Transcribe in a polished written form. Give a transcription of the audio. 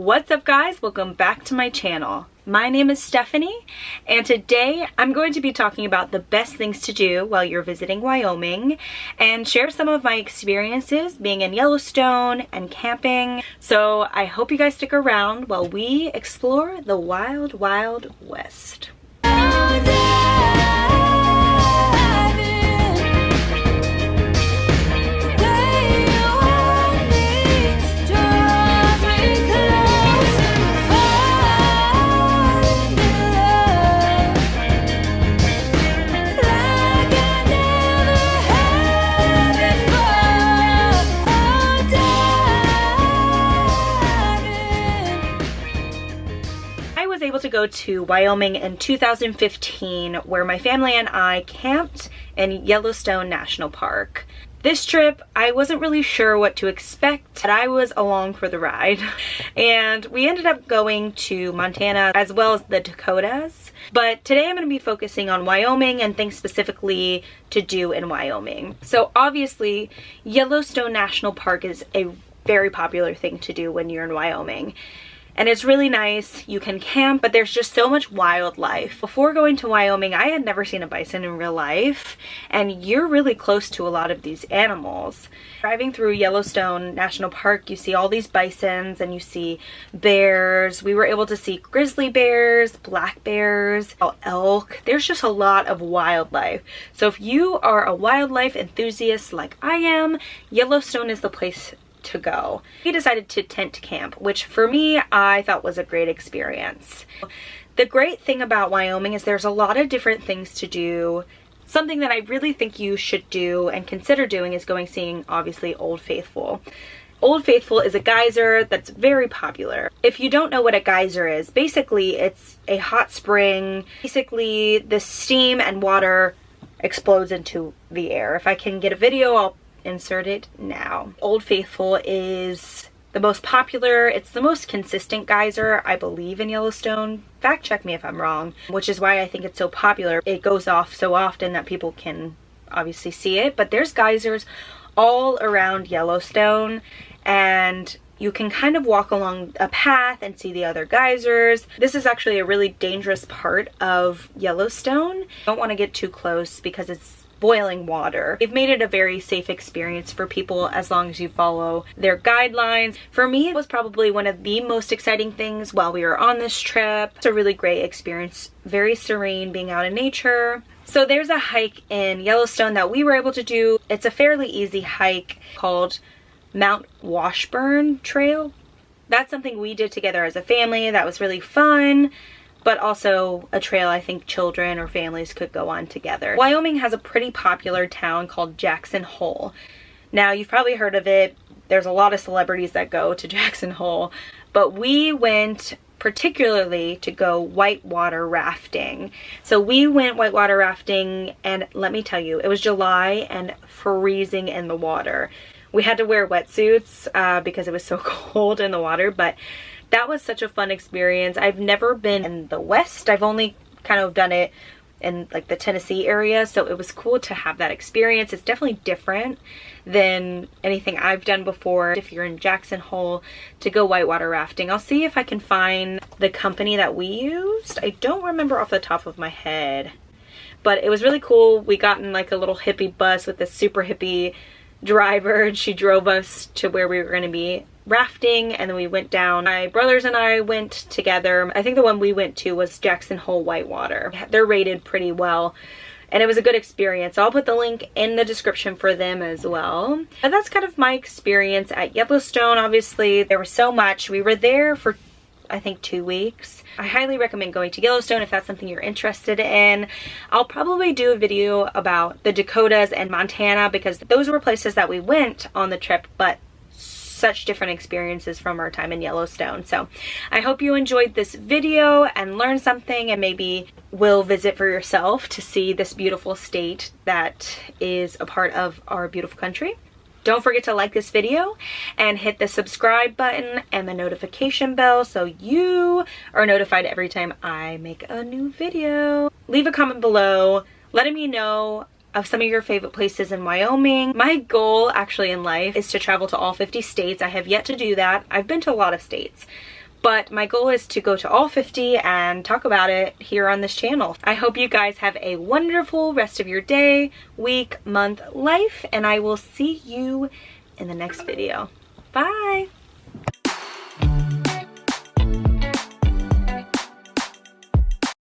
What's up guys, welcome back to my channel. My name is Stephanie and today I'm going to be talking about the best things to do while you're visiting Wyoming and share some of my experiences being in Yellowstone and camping. So I hope you guys stick around while we explore the wild, wild west. Able to go to Wyoming in 2015 where my family and I camped in Yellowstone National Park. This trip, I wasn't really sure what to expect, but I was along for the ride. And we ended up going to Montana as well as the Dakotas. But today I'm going to be focusing on Wyoming and things specifically to do in Wyoming. So obviously, Yellowstone National Park is a very popular thing to do when you're in Wyoming. And it's really nice. You can camp, but there's just so much wildlife. Before going to Wyoming, I had never seen a bison in real life, and you're really close to a lot of these animals. Driving through Yellowstone National Park, you see all these bisons and you see bears. We were able to see grizzly bears, black bears, elk. There's just a lot of wildlife. So if you are a wildlife enthusiast like I am, Yellowstone is the place to go. We decided to tent camp, which for me, I thought was a great experience. The great thing about Wyoming is there's a lot of different things to do. Something that I really think you should do and consider doing is seeing obviously Old Faithful. Old Faithful is a geyser that's very popular. If you don't know what a geyser is, basically it's a hot spring. Basically the steam and water explodes into the air. If I can get a video, I'll insert it now. Old Faithful is the most popular, it's the most consistent geyser, I believe, in Yellowstone. Fact check me if I'm wrong, which is why I think it's so popular. It goes off so often that people can obviously see it, but there's geysers all around Yellowstone and you can kind of walk along a path and see the other geysers. This is actually a really dangerous part of Yellowstone. Don't want to get too close because it's boiling water. They've made it a very safe experience for people as long as you follow their guidelines. For me, it was probably one of the most exciting things while we were on this trip. It's a really great experience, very serene being out in nature. So there's a hike in Yellowstone that we were able to do. It's a fairly easy hike called Mount Washburn Trail. That's something we did together as a family. That was really fun, but also a trail I think children or families could go on together. Wyoming has a pretty popular town called Jackson Hole. Now, you've probably heard of it. There's a lot of celebrities that go to Jackson Hole, but we went particularly to go whitewater rafting. So we went whitewater rafting, and let me tell you, it was July and freezing in the water. We had to wear wetsuits because it was so cold in the water, but that was such a fun experience. I've never been in the West. I've only kind of done it in like the Tennessee area, so it was cool to have that experience. It's definitely different than anything I've done before. If you're in Jackson Hole to go whitewater rafting, I'll see if I can find the company that we used. I don't remember off the top of my head, but it was really cool. We got in like a little hippie bus with this super hippie driver, and she drove us to where we were going to be rafting, and then we went down. My brothers and I went together. I think the one we went to was Jackson Hole Whitewater. They're rated pretty well, and it was a good experience. I'll put the link in the description for them as well. And that's kind of my experience at Yellowstone. Obviously, there was so much. We were there for I think 2 weeks. I highly recommend going to Yellowstone if that's something you're interested in. I'll probably do a video about the Dakotas and Montana because those were places that we went on the trip, but such different experiences from our time in Yellowstone. So I hope you enjoyed this video and learned something, and maybe will visit for yourself to see this beautiful state that is a part of our beautiful country. Don't forget to like this video and hit the subscribe button and the notification bell so you are notified every time I make a new video. Leave a comment below letting me know of some of your favorite places in Wyoming. My goal actually in life is to travel to all 50 states. I have yet to do that. I've been to a lot of states, but my goal is to go to all 50 and talk about it here on this channel. I hope you guys have a wonderful rest of your day, week, month, life, and I will see you in the next video. Bye!